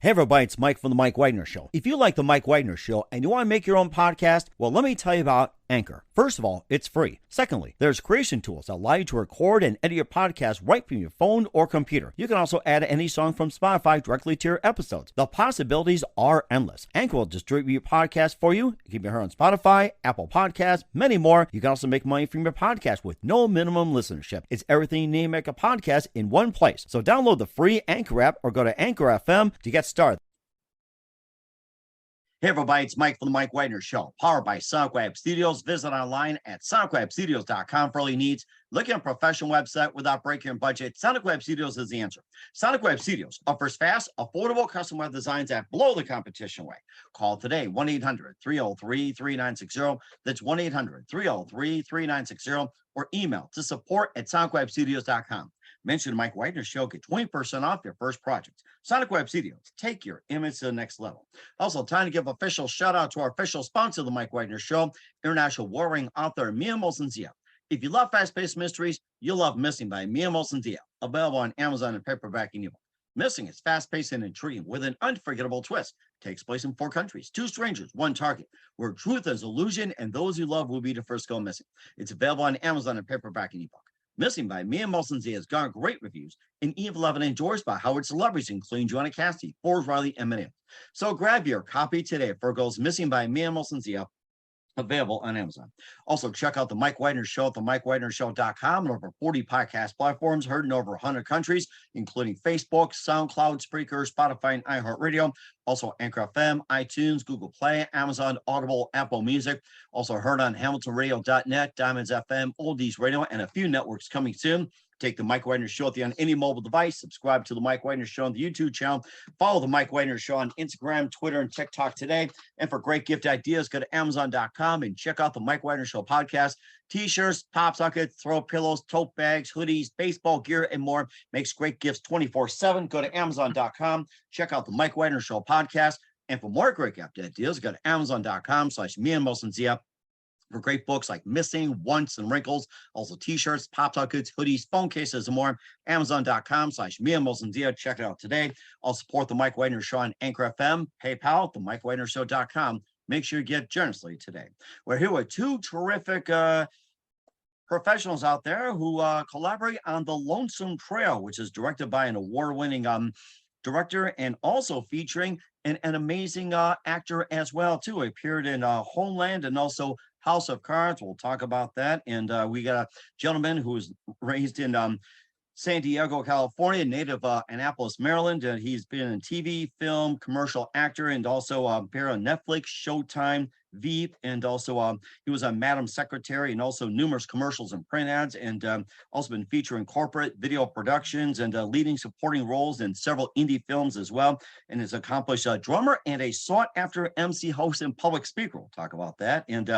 Hey everybody, it's Mike from The Mike Wagner Show. If you like The Mike Wagner Show and you want to make your own podcast, well, let me tell you about Anchor. First of all, it's free. Secondly, there's creation tools that allow you to record and edit your podcast right from your phone or computer. You can also add any song from Spotify directly to your episodes. The possibilities are endless. Anchor will distribute your podcast for you. You can be heard on Spotify, Apple Podcasts, many more. You can also make money from your podcast with no minimum listenership. It's everything you need to make a podcast in one place. So download the free Anchor app or go to Anchor FM to get started. Hey everybody, it's Mike from The Mike Wagner Show, powered by SonicWeb Studios. Visit online at sonicwebstudios.com for all your needs. Look at a professional website without breaking your budget. SonicWeb Studios is the answer. SonicWeb Studios offers fast, affordable custom web designs that blow the competition away. Call today, 1-800-303-3960. That's 1-800-303-3960. Or email to support@sonicwebstudios.com. Mention the Mike Wagner Show, get 20% off your first project. Sonic Web Studios, take your image to the next level. Also, time to give official shout out to our official sponsor of the Mike Wagner Show, international warring author Mia Molson-Zia. If you love fast-paced mysteries, you'll love Missing by Mia Molson-Zia, available on Amazon and paperback and ebook. Missing is fast-paced and intriguing with an unforgettable twist. Takes place in 4 countries, 2 strangers, 1 target, where truth is illusion and those you love will be the first to go missing. It's available on Amazon and paperback and ebook. Missing by Mia Molson-Zia has garnered great reviews and even been endorsed by Howard celebrities, including Joanna Cassidy, Forbes Riley, and many. So grab your copy today for Goes Missing by Mia Molson-Zia, available on Amazon. Also, check out the Mike Wagner Show at themikewagnershow.com and over 40 podcast platforms heard in over 100 countries, including Facebook, SoundCloud, Spreaker, Spotify, and iHeartRadio. Also, Anchor FM, iTunes, Google Play, Amazon, Audible, Apple Music. Also heard on HamiltonRadio.net, Diamonds FM, Oldies Radio, and a few networks coming soon. Take the Mike Wagner Show on any mobile device. Subscribe to the Mike Wagner Show on the YouTube channel. Follow the Mike Wagner Show on Instagram, Twitter, and TikTok today. And for great gift ideas, go to Amazon.com and check out the Mike Wagner Show podcast. T-shirts, pop sockets, throw pillows, tote bags, hoodies, baseball gear, and more. Makes great gifts 24/7. Go to Amazon.com. Check out the Mike Wagner Show podcast. And for more great gift ideas, go to Amazon.com/Mia Molson-Zia. For great books like Missing, Once, and Wrinkles, also t-shirts, pop sockets, hoodies, phone cases, and more. Amazon.com/Mia Molson-Zia. Check it out today. I'll support the Mike Wagner Show on Anchor FM, PayPal, themikewagnershow.com. Make sure you give generously today. We're here with 2 terrific professionals out there who collaborate on The Lonesome Trail, which is directed by an award-winning director and also featuring an amazing actor as well, too. He appeared in Homeland and also House of Cards. We'll talk about that. And we got a gentleman who was raised in San Diego, California, native Annapolis, Maryland. He's been in TV, film, commercial actor, and also appeared on Netflix, Showtime, Veep, and also he was on Madam Secretary and also numerous commercials and print ads, and also been featuring corporate video productions and leading supporting roles in several indie films as well, and is accomplished drummer and a sought-after MC host and public speaker. We'll talk about that. And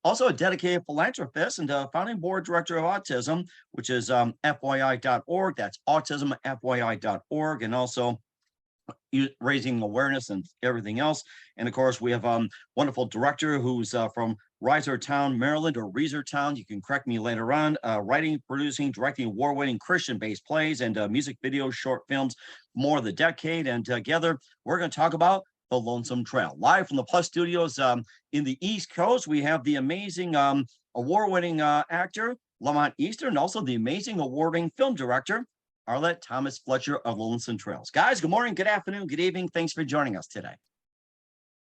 also a dedicated philanthropist and founding board director of Autism, which is FYI.org. That's autismfyi.org, and also raising awareness and everything else. And of course, we have wonderful director who's from Reisterstown, Maryland, or Reisterstown. You can correct me later on. Writing, producing, directing award-winning Christian-based plays and music videos, short films, more of the decade. And together, we're going to talk about The Lonesome Trail. Live from the Plus Studios in the East Coast, we have the amazing award-winning actor, Lamont Easter, and also the amazing award-winning film director, Arlette Thomas-Fletcher of Lonesome Trails. Guys, good morning, good afternoon, good evening. Thanks for joining us today.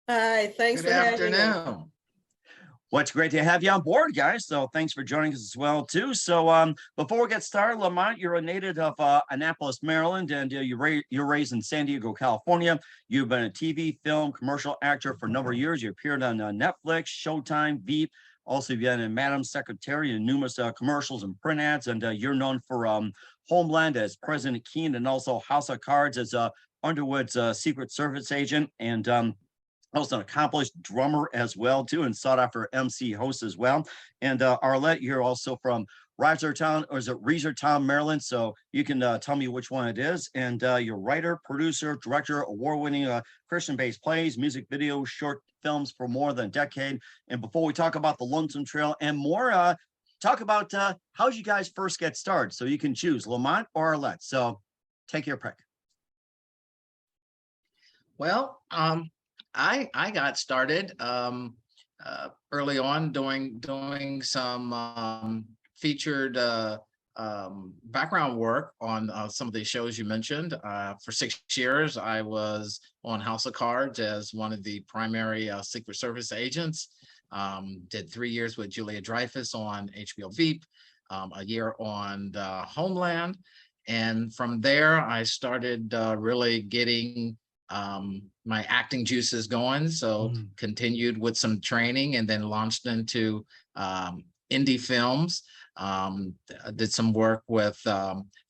Hi, thanks for having me. Well, it's great to have you on board, guys. So thanks for joining us as well, too. So before we get started, Lamont, you're a native of Annapolis, Maryland, and you're raised in San Diego, California. You've been a TV, film, commercial actor for a number of years. You appeared on Netflix, Showtime, Veep. Also, you've been in Madam Secretary and numerous commercials and print ads, and you're known for Homeland as President Keen, and also House of Cards as Underwood's Secret Service agent, and also an accomplished drummer as well, too, and sought after MC host as well. And Arlette, you're also from Reisterstown, or is it Reisterstown, Maryland? So you can tell me which one it is. And you're writer, producer, director, award-winning Christian-based plays, music videos, short films for more than a decade. And before we talk about the Lonesome Trail and more, talk about how did you guys first get started? So you can choose Lamont or Arlette. So take your pick. Well, I got started early on doing some featured background work on some of the shows you mentioned. For 6 years, I was on House of Cards as one of the primary Secret Service agents. Did 3 years with Julia Dreyfus on HBO Veep, a year on Homeland. And from there, I started really getting my acting juices going. So continued with some training and then launched into indie films. Did some work with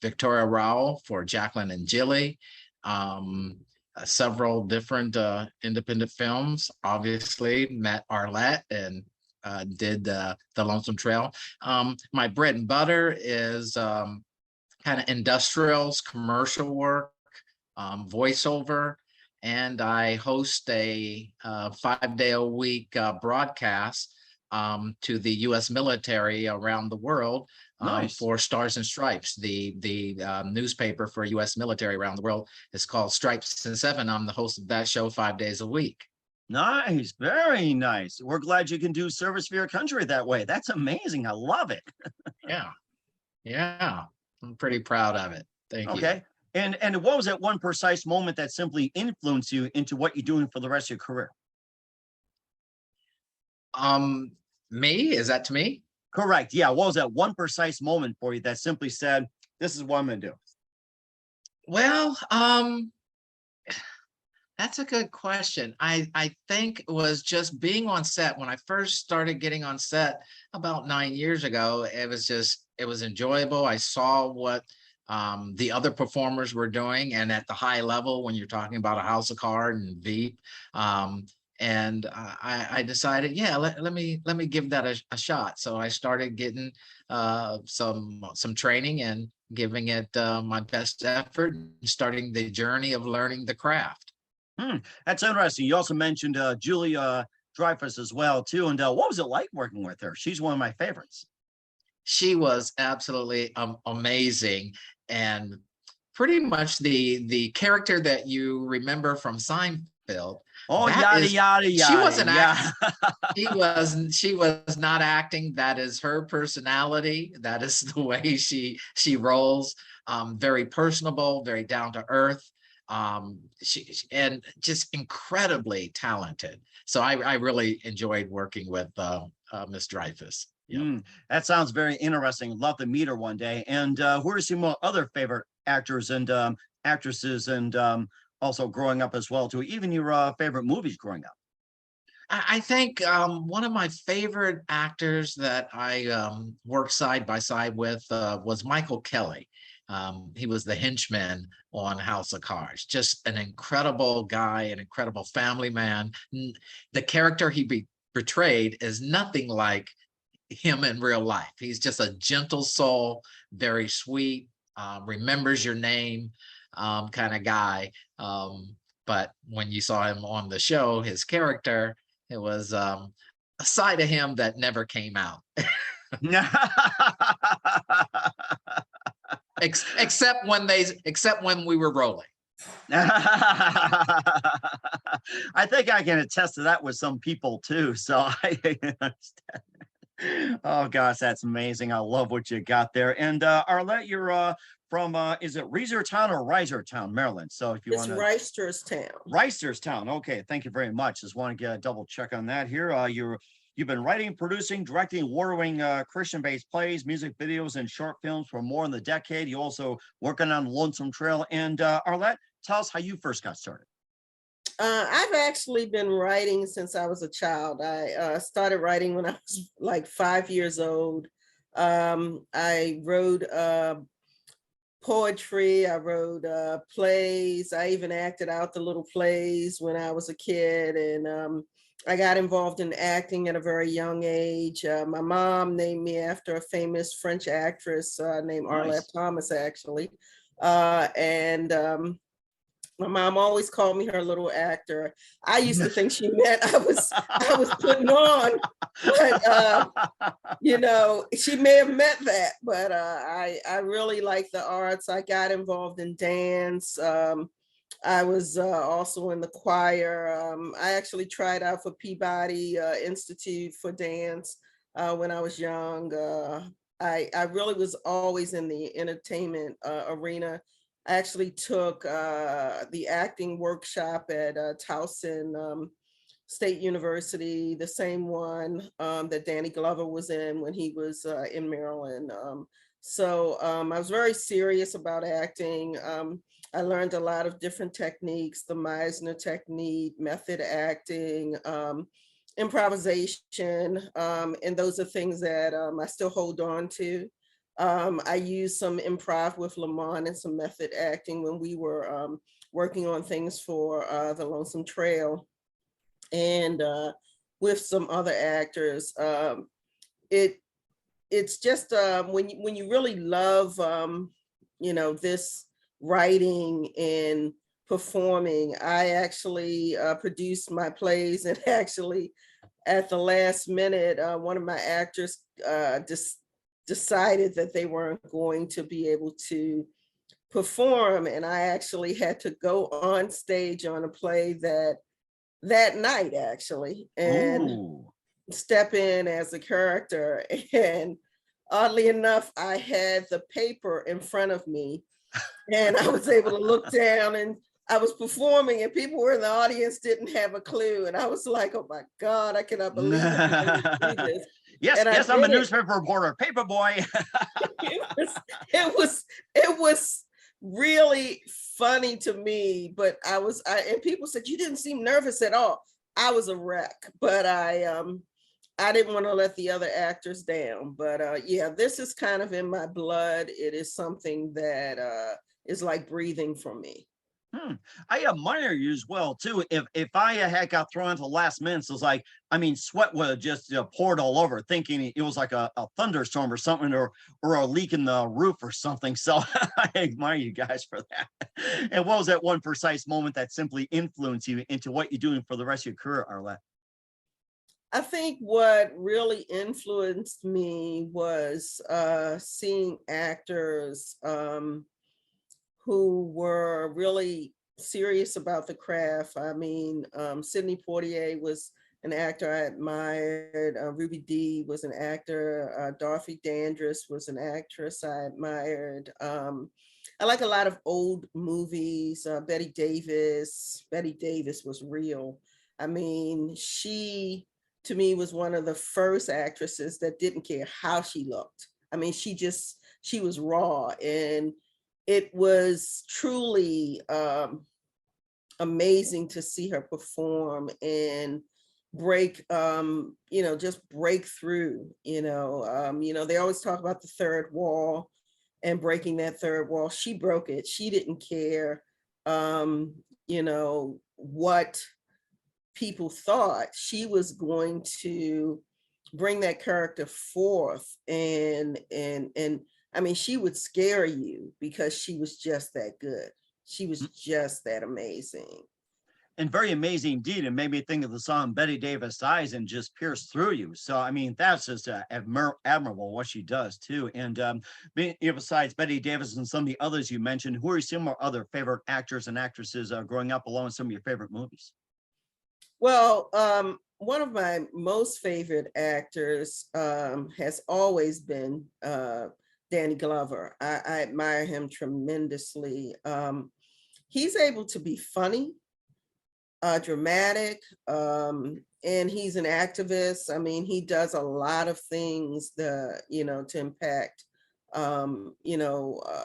Victoria Rao for Jacqueline and Jilly. Several different independent films. Obviously met Arlette and did the Lonesome Trail. My bread and butter is kind of industrials, commercial work, voiceover, and I host a 5-day-a-week broadcast to the U.S. military around the world for Stars and Stripes. The newspaper for U.S. military around the world is called Stripes and Seven. I'm the host of that show 5 days a week. Nice, very nice. We're glad you can do service for your country that way. That's amazing. I love it. Yeah. I'm pretty proud of it. Thank you. Okay. And what was that one precise moment that simply influenced you into what you're doing for the rest of your career? Me? Is that to me? Correct. Yeah. What was that one precise moment for you that simply said, this is what I'm going to do? Well, that's a good question. I think it was just being on set. When I first started getting on set about 9 years ago, it was enjoyable. I saw what the other performers were doing, and at the high level, when you're talking about a House of Cards and Veep, and I decided, yeah, let me give that a shot. So I started getting some training and giving it my best effort, and starting the journey of learning the craft. That's interesting. You also mentioned Julia Dreyfus as well, too. And what was it like working with her? She's one of my favorites. She was absolutely amazing, and pretty much the character that you remember from Seinfeld. Oh, yada, yada, yada. She wasn't acting. She was not acting. That is her personality. That is the way she rolls. Very personable, very down to earth. She and just incredibly talented. So I really enjoyed working with Miss Dreyfus. Yep. That sounds very interesting. Love to meet her one day. And who are some other favorite actors and actresses, and also growing up as well too? Even your favorite movies growing up? I think one of my favorite actors that I worked side by side with was Michael Kelly. He was the henchman on House of Cards. Just an incredible guy, an incredible family man. The character he portrayed is nothing like him in real life. He's just a gentle soul, very sweet, remembers your name kind of guy. But when you saw him on the show, his character, it was a side of him that never came out. Except when we were rolling. I think I can attest to that with some people too. So I understand. Oh gosh, that's amazing. I love what you got there. And Arlette, you're from is it Reisterstown or Reisterstown, Maryland? So if you want to, Reisterstown. Reisterstown. Okay, thank you very much. Just want to get a double check on that here. You've been writing, producing, directing award-winning Christian-based plays, music videos, and short films for more than a decade. You also working on Lonesome Trail. And Arlette, tell us how you first got started. I've actually been writing since I was a child. I started writing when I was like 5 years old. I wrote poetry, I wrote plays. I even acted out the little plays when I was a kid, and I got involved in acting at a very young age. My mom named me after a famous French actress named Arlette Thomas, actually. And my mom always called me her little actor. I used to think she meant I was putting on, but you know, she may have meant that. But I really like the arts. I got involved in dance. I was also in the choir. I actually tried out for Peabody Institute for Dance when I was young. I really was always in the entertainment arena. I actually took the acting workshop at Towson State University, the same one that Danny Glover was in when he was in Maryland. I was very serious about acting. I learned a lot of different techniques, the Meisner technique, method acting, improvisation, and those are things that I still hold on to. I used some improv with Lamont and some method acting when we were working on things for the Lonesome Trail and with some other actors. It's just when you really love this writing and performing. I actually produced my plays, and actually at the last minute, one of my actors decided that they weren't going to be able to perform, and I actually had to go on stage on a play that night actually, and Ooh. step in as a character. And oddly enough, I had the paper in front of me, and I was able to look down, and I was performing, and people were in the audience didn't have a clue. And I was like, oh my God, I cannot believe I'm going to do this. Yes, And yes, I'm a newspaper reporter, paper boy. it was really funny to me, but and people said, you didn't seem nervous at all. I was a wreck, but I didn't want to let the other actors down. But yeah, this is kind of in my blood. It is something that is like breathing for me. I admire you as well too. If I had got thrown into the last minutes, it was like, I mean, sweat would have just poured all over, thinking it was like a thunderstorm or something, or a leak in the roof or something. So I admire you guys for that. And what was that one precise moment that simply influenced you into what you're doing for the rest of your career, Arlette? I think what really influenced me was seeing actors who were really serious about the craft. I mean, Sidney Poitier was an actor I admired. Ruby Dee was an actor. Dorothy Dandridge was an actress I admired. I like a lot of old movies. Betty Davis. Betty Davis was real. I mean, she, to me, was one of the first actresses that didn't care how she looked. I mean, she was raw, and it was truly amazing to see her perform and break, just break through. They always talk about the third wall and breaking that third wall. She broke it. She didn't care, what people thought. She was going to bring that character forth, and I mean, she would scare you because she was just that good. She was just that amazing. And very amazing indeed. And made me think of the song Betty Davis Eyes and just pierced through you. So, I mean, that's just admirable what she does too. And besides Betty Davis and some of the others you mentioned, who are some of your other favorite actors and actresses growing up, along with some of your favorite movies? Well, one of my most favorite actors has always been Danny Glover. I admire him tremendously. He's able to be funny, dramatic, and he's an activist. I mean, he does a lot of things to impact,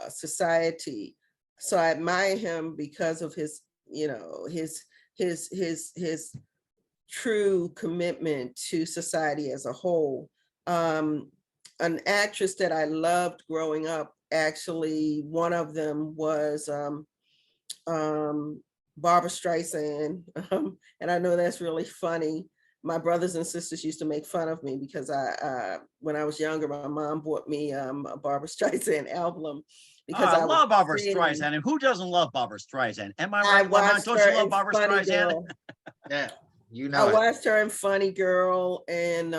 society. So I admire him because of his true commitment to society as a whole. An actress that I loved growing up, actually, one of them was Barbara Streisand. And I know that's really funny. My brothers and sisters used to make fun of me because when I was younger, my mom bought me a Barbara Streisand album because I I was love Barbara singing. Streisand. And who doesn't love Barbara Streisand? Am I I right, Lamont? watched Don't her you love in Barbara Funny Streisand? Girl. Yeah, you I know it. watched her in Funny Girl and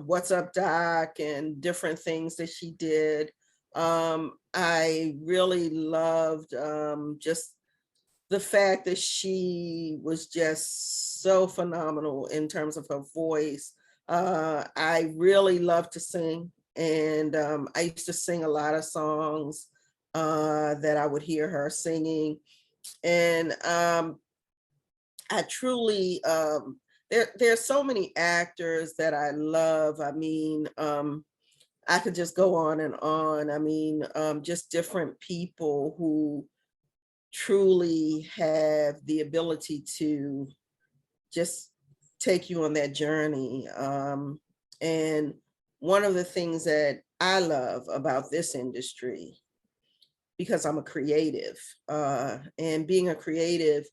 What's Up, Doc, and different things that she did. I really loved just the fact that she was just so phenomenal in terms of her voice. I really love to sing, and I used to sing a lot of songs that I would hear her singing. And I truly, there's so many actors that I love. I mean, I could just go on and on. I mean, just different people who truly have the ability to just take you on that journey. And one of the things that I love about this industry, because I'm a creative, and being a creative,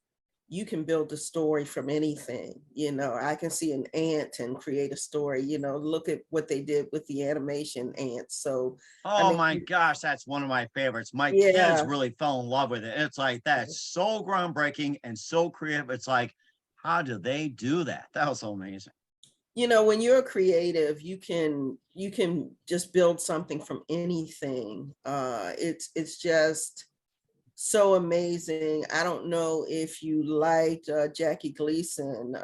you can build a story from anything. You know, I can see an ant and create a story. You know, look at what they did with the animation ants. So, I Oh mean, my gosh, that's one of my favorites. My kids yeah, really fell in love with it. It's like that's so groundbreaking and so creative. It's like, how do they do that? That was so amazing. you know, when you're a creative, you can just build something from anything. It's just so amazing. I don't know if you liked Jackie Gleason.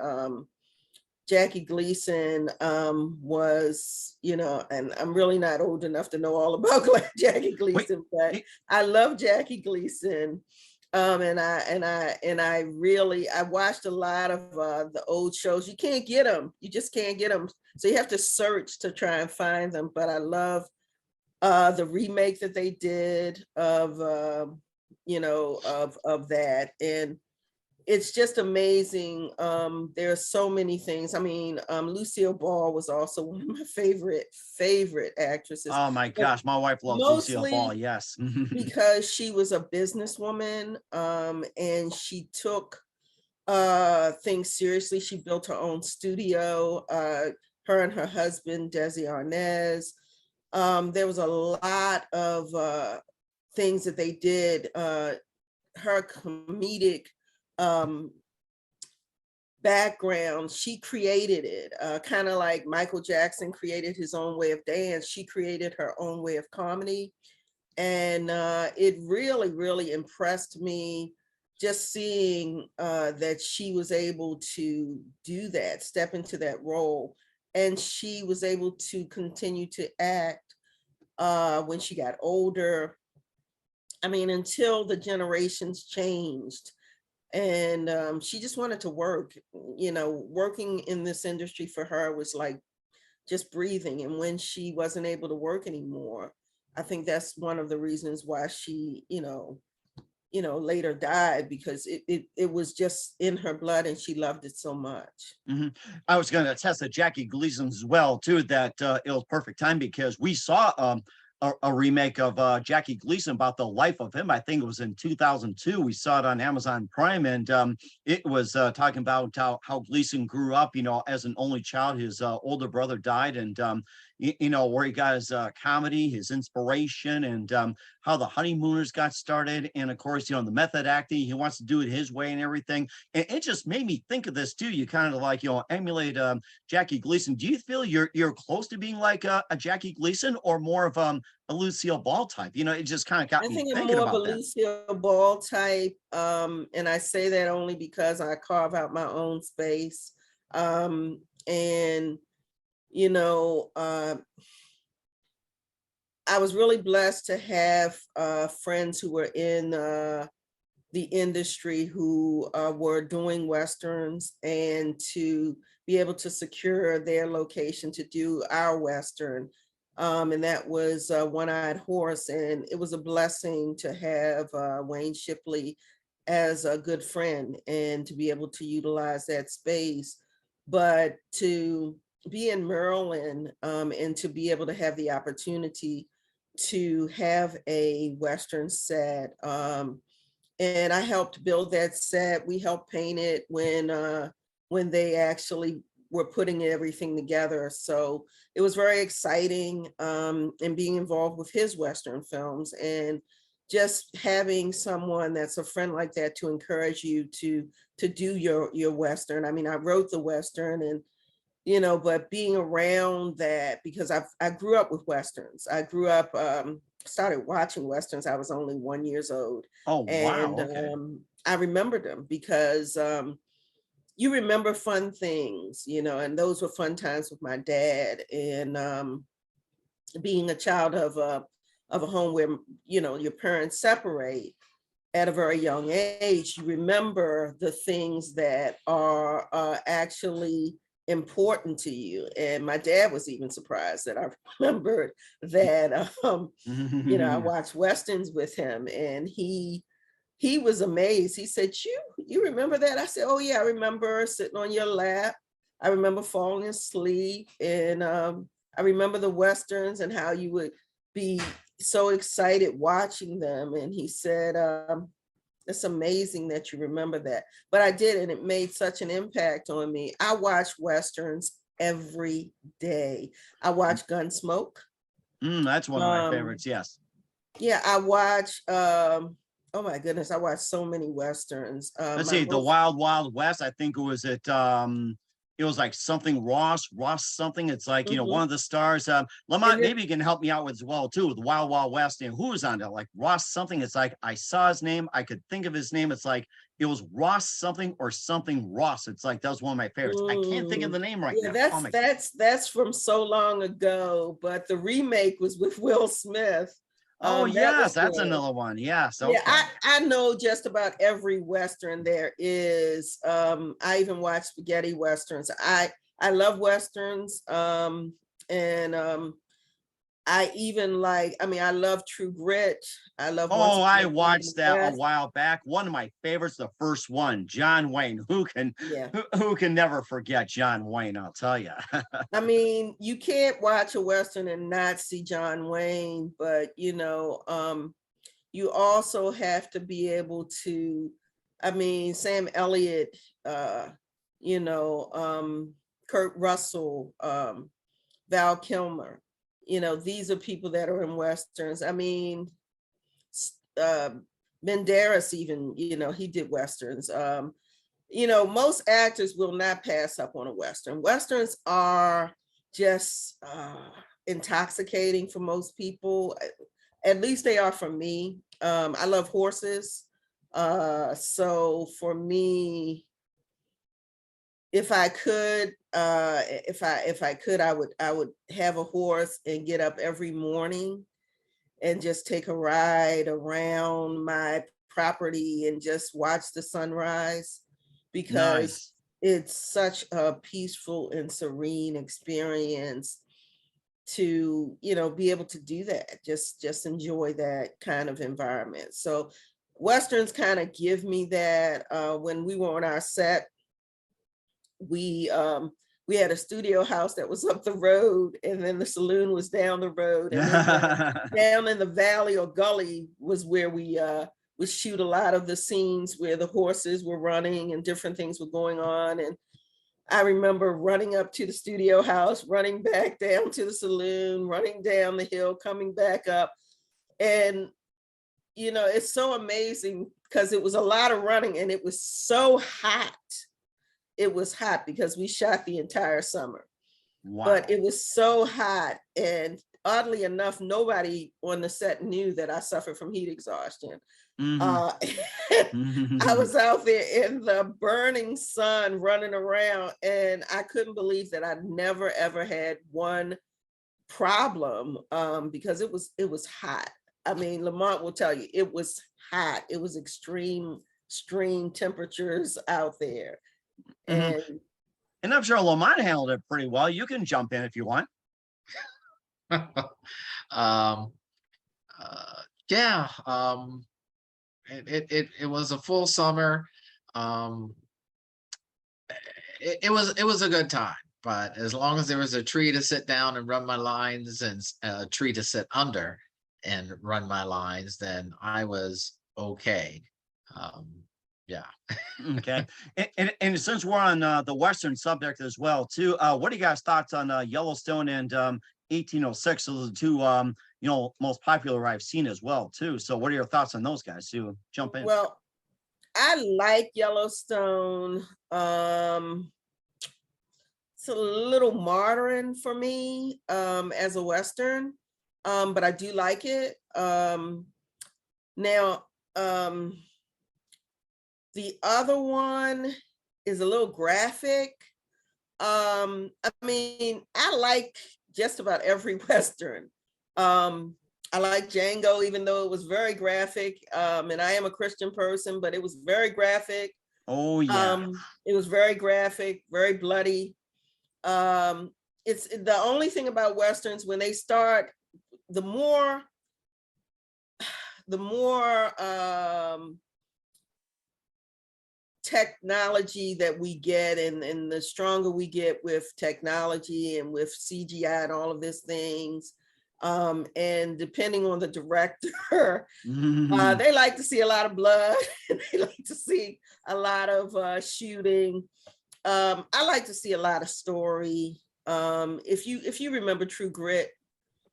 Jackie Gleason was, you know, and I'm really not old enough to know all about Jackie Wait, Gleason, but y- I love Jackie Gleason. And I really, I watched a lot of the old shows. You can't get them. You just can't get them. So you have to search to try and find them. But I love the remake that they did of, you know, of that. And it's just amazing. There are so many things. I mean, Lucille Ball was also one of my favorite actresses, oh my but gosh, my wife loves Lucille Ball. mostly Yes. because she was a businesswoman, and she took things seriously. She built her own studio. Her and her husband, Desi Arnaz. There was a lot of things that they did. Her comedic um, background, she created it, kind of like Michael Jackson created his own way of dance. She created her own way of comedy. And it really, really impressed me just seeing that she was able to do that, step into that role. And she was able to continue to act when she got older. I mean, until the generations changed. And she just wanted to work. You know, working in this industry for her was like just breathing. And when she wasn't able to work anymore, I think that's one of the reasons why she, later died, because it was just in her blood and she loved it so much. Mhm. I was going to attest to Jackie Gleason as well too. That it was perfect time because we saw a remake of Jackie Gleason about the life of him. I think it was in 2002. We saw it on Amazon Prime, and it was talking about how Gleason grew up. You know, as an only child, his older brother died, and where he got his comedy, his inspiration, and how the Honeymooners got started, and of course, the method acting. He wants to do it his way and everything. And it just made me think of this too. You kind of like emulate Jackie Gleason. Do you feel you're close to being like a Jackie Gleason or more of a Lucille Ball type? It just kind of got I me think I'm thinking more of a about that. Lucille Ball type. And I say that only because I carve out my own space. And, you know, I was really blessed to have friends who were in the industry who were doing Westerns, and to be able to secure their location to do our Western. And that was One-Eyed Horse. And it was a blessing to have Wayne Shipley as a good friend and to be able to utilize that space. But to be in Maryland, and to be able to have the opportunity to have a Western set. And I helped build that set. We helped paint it when they actually were putting everything together. So it was very exciting, and being involved with his Western films, and just having someone that's a friend like that to encourage you to do your Western. I mean, I wrote the Western, and but being around that, because I grew up with Westerns. I grew up, started watching Westerns. I was only 1 year old. Oh wow, And okay. I remembered them because you remember fun things, you know, and those were fun times with my dad. And being a child of a home where, you know, your parents separate at a very young age, you remember the things that are actually important to you. And my dad was even surprised that I remembered that, you know, I watched Westerns with him, and he was amazed. He said, you remember that? I said, oh yeah, I remember sitting on your lap. I remember falling asleep. And I remember the Westerns and how you would be so excited watching them. And he said, it's amazing that you remember that. But I did, and it made such an impact on me. I watch Westerns every day. I watch Gunsmoke. That's one of my favorites, yes. Yeah, I watch, oh my goodness, I watch so many Westerns. Let's see, The Wild Wild West, I think it was it was like something Ross something. It's like, you know, one of the stars. Lamont, maybe you can help me out with as well too, with Wild Wild West. And who was on that? Like Ross something. It's like I saw his name, I could think of his name. It's like it was Ross something or something Ross. It's like that was one of my favorites. I can't think of the name right now. That's from so long ago, but the remake was with Will Smith. Oh yes, that's another one. Yes. Okay. Yeah, I know just about every Western there is. I even watch spaghetti Westerns. I love Westerns. And I even like, I mean, I love True Grit. I love. Oh, I watched that a while back. One of my favorites, the first one, John Wayne. Who can never forget John Wayne? I'll tell you. I mean, you can't watch a Western and not see John Wayne, but you know, you also have to be able to. I mean, Sam Elliott, you know, Kurt Russell, Val Kilmer. You know, these are people that are in Westerns. I mean, Banderas even, you know, he did Westerns. You know, most actors will not pass up on a Western. Westerns are just intoxicating for most people. At least they are for me. I love horses. So for me, if I could, I would have a horse and get up every morning and just take a ride around my property and just watch the sunrise, because it's such a peaceful and serene experience to, you know, be able to do that. Just enjoy that kind of environment. So Westerns kind of give me that. When we were on our set, we had a studio house that was up the road, and then the saloon was down the road, and down in the valley or gully was where we would shoot a lot of the scenes where the horses were running and different things were going on. And I remember running up to the studio house, running back down to the saloon, running down the hill, coming back up. And you know, it's so amazing because it was a lot of running, and it was so hot. It was hot because we shot the entire summer. Wow. But it was so hot. And oddly enough, nobody on the set knew that I suffered from heat exhaustion. I was out there in the burning sun running around, and I couldn't believe that I never ever had one problem because it was hot. I mean, Lamont will tell you, it was hot. It was extreme temperatures out there. And I'm sure Lamont handled it pretty well. You can jump in if you want. Yeah. It was a full summer. It was a good time, but as long as there was a tree to sit down and run my lines and a tree to sit under and run my lines, then I was okay. Yeah. Okay. And since we're on the Western subject as well, too, what are you guys' thoughts on Yellowstone and 1806? Those are the two, you know, most popular I've seen as well, too. So what are your thoughts on those guys? To jump in. Well, I like Yellowstone. It's a little modern for me as a Western, but I do like it. Now, The other one is a little graphic. I mean, I like just about every Western. I like Django, even though it was very graphic. And I am a Christian person, but it was very graphic. Oh yeah. It was very graphic, very bloody. It's the only thing about Westerns when they start, the more technology that we get and the stronger we get with technology and with CGI and all of these things, and depending on the director, they like to see a lot of blood. They like to see a lot of shooting. I like to see a lot of story. If you remember True Grit,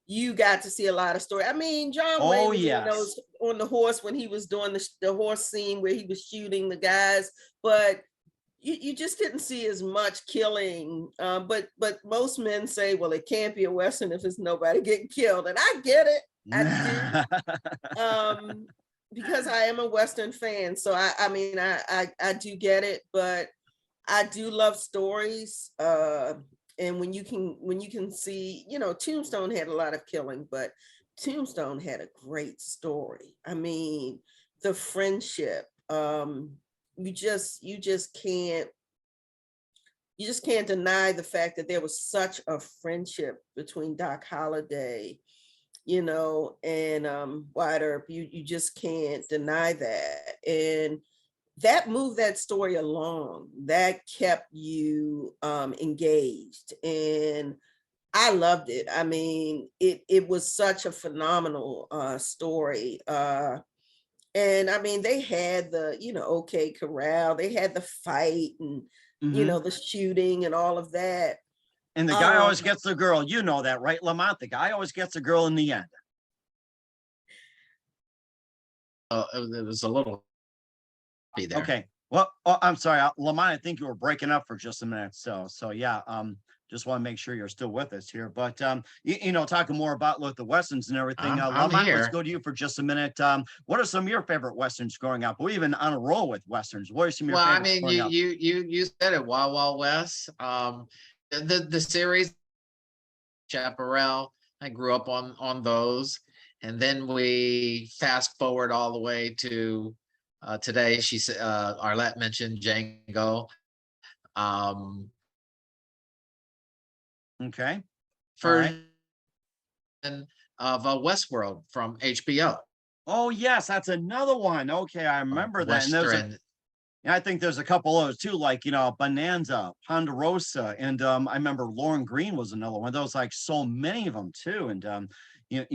you got to see a lot of story. I mean, John Wayne was on the horse when he was doing the horse scene where he was shooting the guys, but you just didn't see as much killing. But most men say, well, it can't be a Western if there's nobody getting killed. And I get it. I do. Because I am a Western fan. So I mean, I do get it, but I do love stories. And when you can see, you know, Tombstone had a lot of killing, but Tombstone had a great story. I mean, the friendship, you just can't deny the fact that there was such a friendship between Doc Holliday, you know, and Wyatt Earp. You just can't deny that. And that moved that story along. That kept you engaged, and I loved it. I mean, it was such a phenomenal story. And I mean, they had the, you know, OK Corral, they had the fight and, you know, the shooting and all of that. And the guy always gets the girl. You know that, right, Lamont? The guy always gets the girl in the end. It was a little there. Okay. Well, I'm sorry, Lamont, I think you were breaking up for just a minute. So yeah, just want to make sure you're still with us here. But you know, talking more about the Westerns and everything. Lamont, let's go to you for just a minute. What are some of your favorite Westerns growing up? We're even on a roll with Westerns. What are some of your favorites? Well, I mean, you said it, Wild Wild West. The series Chaparral, I grew up on those. And then we fast forward all the way to today. She said, Arlette mentioned Django. Okay. Version of Westworld from HBO. Oh yes, that's another one. Okay, I remember that. And I think there's a couple of those too, like, you know, Bonanza, Ponderosa, and I remember Lauren Green was another one. There was like so many of them too. And we get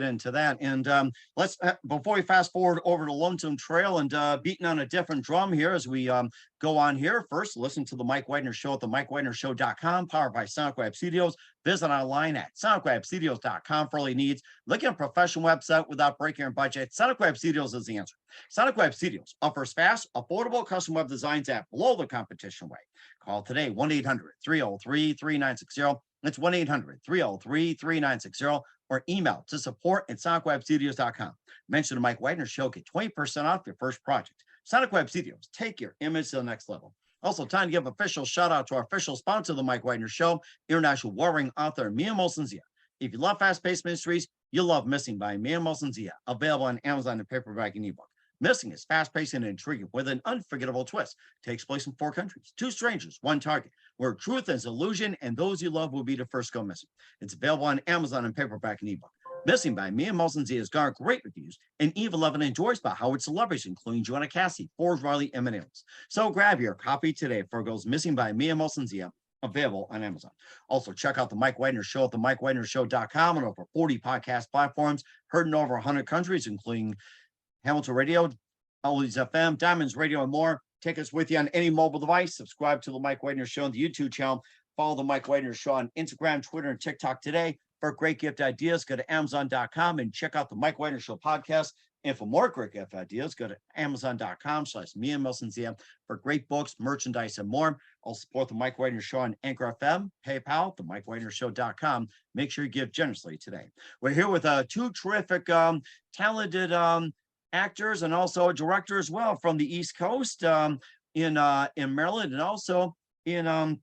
into that. And let's before we fast forward over to Lonesome Trail and beating on a different drum here as we go on here. First, listen to the Mike Widener Show at the MikeWidenerShow.com, powered by Sonic Web Studios. Visit online at SonicWebStudios.com for all your needs. Looking at a professional website without breaking your budget, Sonic Web Studios is the answer. Sonic Web Studios offers fast, affordable custom web designs at below the competition rate. Call today, 1-800-303-3960. That's 1-800-303-3960, or email to support@sonicwebstudios.com. Mention the Mike Widener Show, get 20% off your first project. Sonic Web Studios, take your image to the next level. Also, time to give official shout out to our official sponsor of the Mike Widener Show, international warring author Mia Molson-Zia. If you love fast-paced mysteries, you'll love Missing by Mia Molson-Zia, available on Amazon in paperback and ebook. Missing is fast-paced and intriguing with an unforgettable twist. Takes place in 4 countries, 2 strangers, 1 target, where truth is illusion and those you love will be the first go missing. It's available on Amazon in paperback and ebook. Missing by Mia Molson-Zia has garnered great reviews, and Eve 11 enjoys by Howard celebrities, including Joanna Cassie, Forbes Riley, and Emmett. So grab your copy today for Goes Missing by Mia Molson-Zia, available on Amazon. Also, check out the Mike Widener Show at the MikeWidenerShow.com and over 40 podcast platforms, heard in over 100 countries, including Hamilton Radio, Oldies FM, Diamonds Radio, and more. Take us with you on any mobile device. Subscribe to the Mike Widener Show on the YouTube channel. Follow the Mike Widener Show on Instagram, Twitter, and TikTok today. For great gift ideas, go to Amazon.com and check out the Mike Widener Show podcast. And for more great gift ideas, go to Amazon.com/Mia Molson-Zia for great books, merchandise, and more. Also support the Mike Widener Show on Anchor FM, PayPal, the MikeWidenerShow.com. Make sure you give generously today. We're here with 2 terrific, talented actors and also a director as well from the East Coast, in Maryland, and also in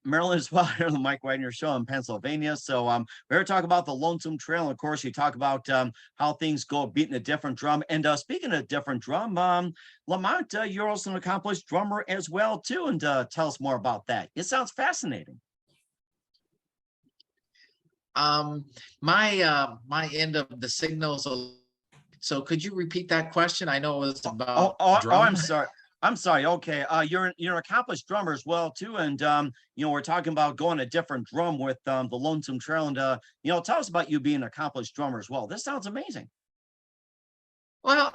Maryland as well, here on the Mike Wagner Show in Pennsylvania. So we're going to talk about the Lonesome Trail. And of course, you talk about how things go beating a different drum. And speaking of different drum, Lamont, you're also an accomplished drummer as well, too. And tell us more about that. It sounds fascinating. My end of the signals. So could you repeat that question? I know it was about drum. I'm sorry. I'm sorry. Okay. You're an accomplished drummer as well, too. And, we're talking about going a different drum with the Lonesome Trail. And, tell us about you being an accomplished drummer as well. This sounds amazing. Well,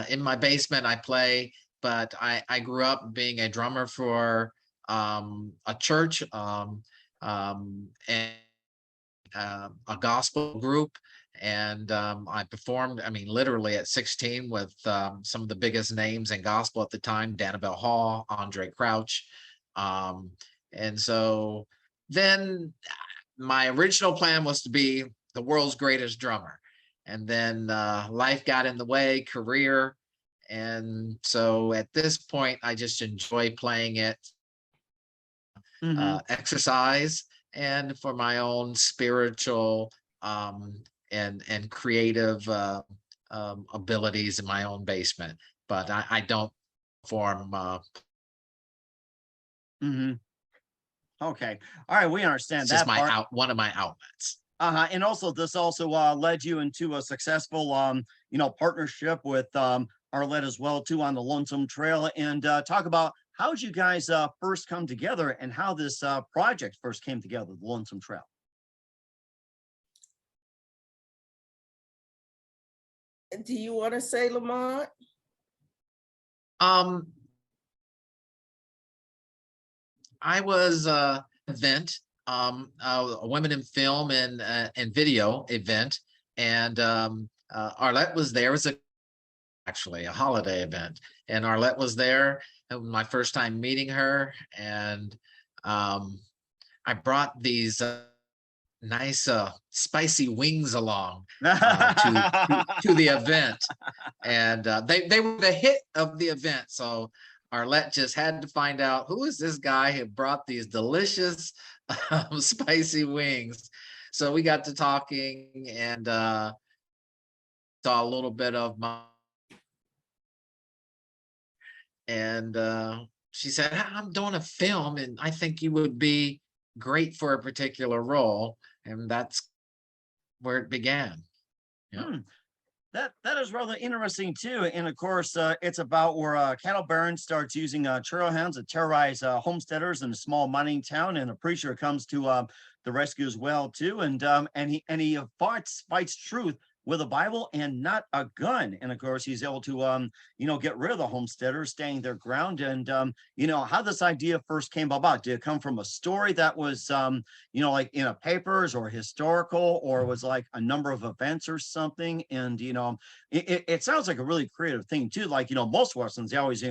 in my basement, I play, but I grew up being a drummer for a church and a gospel group. And I performed, literally at 16 with some of the biggest names in gospel at the time, Danabelle Hall, Andre Crouch. And so then my original plan was to be the world's greatest drummer. And then life got in the way, career. And so at this point, I just enjoy playing it, exercise, and for my own spiritual and creative abilities in my own basement, but I don't perform. Okay. All right. We understand It's that. just one of my outlets. And also, this also led you into a successful, partnership with Arlette as well, too, on the Lonesome Trail. And talk about how did you guys first come together and how this project first came together, the Lonesome Trail. Do you want to say, Lamont? I was event, a women in film and video event, and Arlette was there. It was actually a holiday event, and Arlette was there. It was my first time meeting her, and I brought these nice spicy wings along to the event, and they were the hit of the event. So Arlette just had to find out who is this guy who brought these delicious spicy wings. So we got to talking and saw a little bit of my, and she said, I'm doing a film and I think you would be great for a particular role. And that's where it began. Yeah. That is rather interesting too. And of course, it's about where cattle baron starts using trail hounds to terrorize homesteaders in a small mining town, and a preacher comes to the rescue as well too. And he fights truth with a Bible and not a gun. And of course, he's able to get rid of the homesteaders, staying their ground. And how this idea first came about. Did it come from a story that was like in a papers or historical, or was like a number of events or something? And it sounds like a really creative thing too. Like most Westerns, they always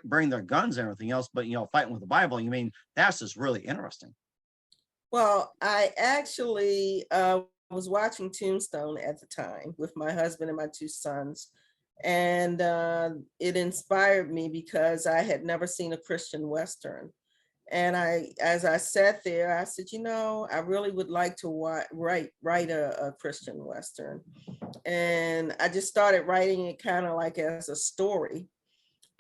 bring their guns and everything else, but fighting with the Bible, that's just really interesting. Well, I actually was watching Tombstone at the time with my husband and my two sons. And it inspired me because I had never seen a Christian Western. And as I sat there, I said, I really would like to write a Christian Western. And I just started writing it kind of like as a story.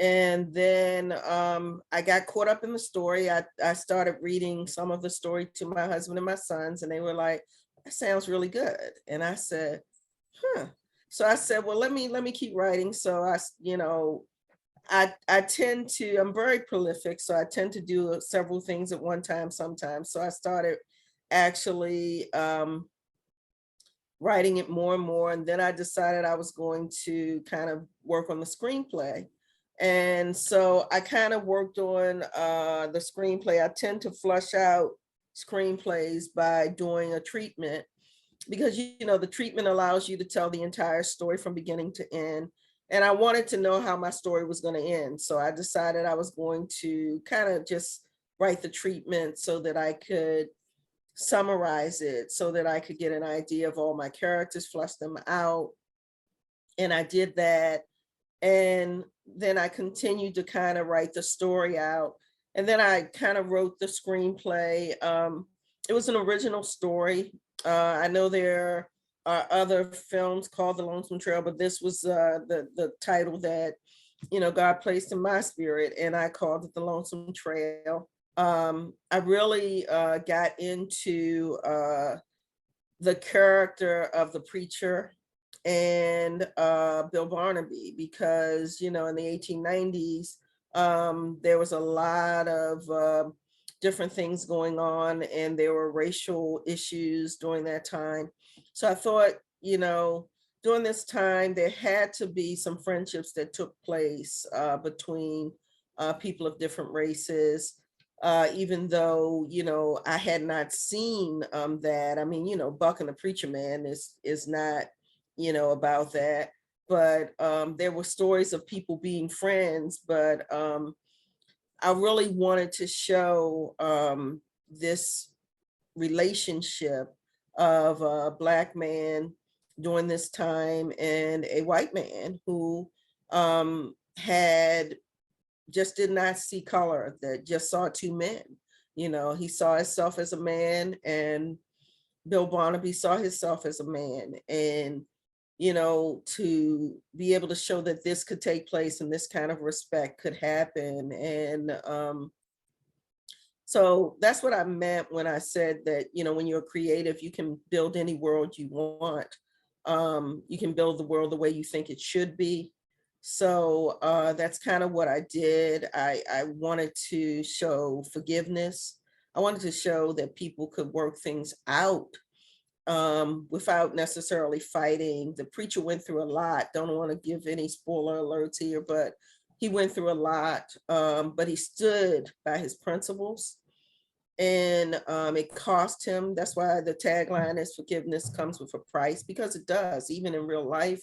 And then I got caught up in the story. I started reading some of the story to my husband and my sons, and they were like, that sounds really good. And I said, So I said, well, let me keep writing. So I tend to, I'm very prolific. So I tend to do several things at one time sometimes. So I started actually writing it more and more. And then I decided I was going to kind of work on the screenplay. And so I kind of worked on the screenplay. I tend to flush out screenplays by doing a treatment, because the treatment allows you to tell the entire story from beginning to end. And I wanted to know how my story was going to end. So I decided I was going to kind of just write the treatment so that I could summarize it so that I could get an idea of all my characters, flesh them out. And I did that. And then I continued to kind of write the story out. And then I kind of wrote the screenplay. It was an original story. I know there are other films called The Lonesome Trail, but this was the title that, God placed in my spirit, and I called it The Lonesome Trail. I really got into the character of the preacher and Bill Barnaby, because, in the 1890s, there was a lot of different things going on, and there were racial issues during that time. So I thought, during this time, there had to be some friendships that took place between people of different races. Even though, I had not seen that. I mean, Buck and the Preacher Man is not, about that. But there were stories of people being friends. But I really wanted to show this relationship of a Black man during this time and a white man who had just did not see color, that just saw two men. He saw himself as a man, and Bill Barnaby saw himself as a man. And, to be able to show that this could take place and this kind of respect could happen. And so that's what I meant when I said that, when you're creative, you can build any world you want. You can build the world the way you think it should be. So that's kind of what I did. I wanted to show forgiveness. I wanted to show that people could work things out without necessarily fighting. The preacher went through a lot. Don't want to give any spoiler alerts here, but he went through a lot, but he stood by his principles. And it cost him. That's why the tagline is forgiveness comes with a price, because it does. Even in real life,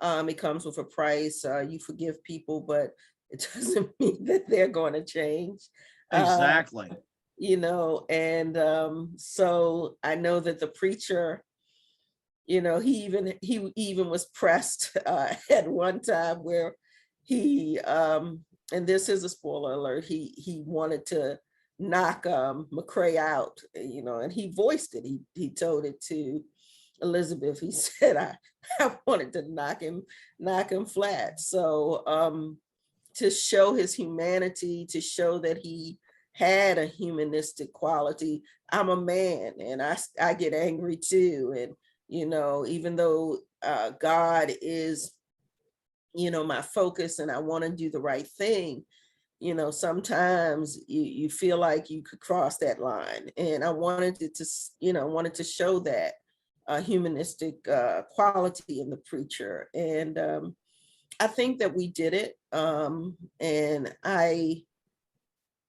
it comes with a price. You forgive people, but it doesn't mean that they're going to change. Exactly. And so I know that the preacher, he even was pressed at one time where he, and this is a spoiler alert, he wanted to knock McCrae out, and he voiced it. He told it to Elizabeth. He said, I wanted to knock him flat. So to show his humanity, to show that he had a humanistic quality. I'm a man, and I get angry too. And, even though God is, my focus, and I want to do the right thing, sometimes you feel like you could cross that line. And I wanted it to, wanted to show that humanistic quality in the preacher. And I think that we did it. And I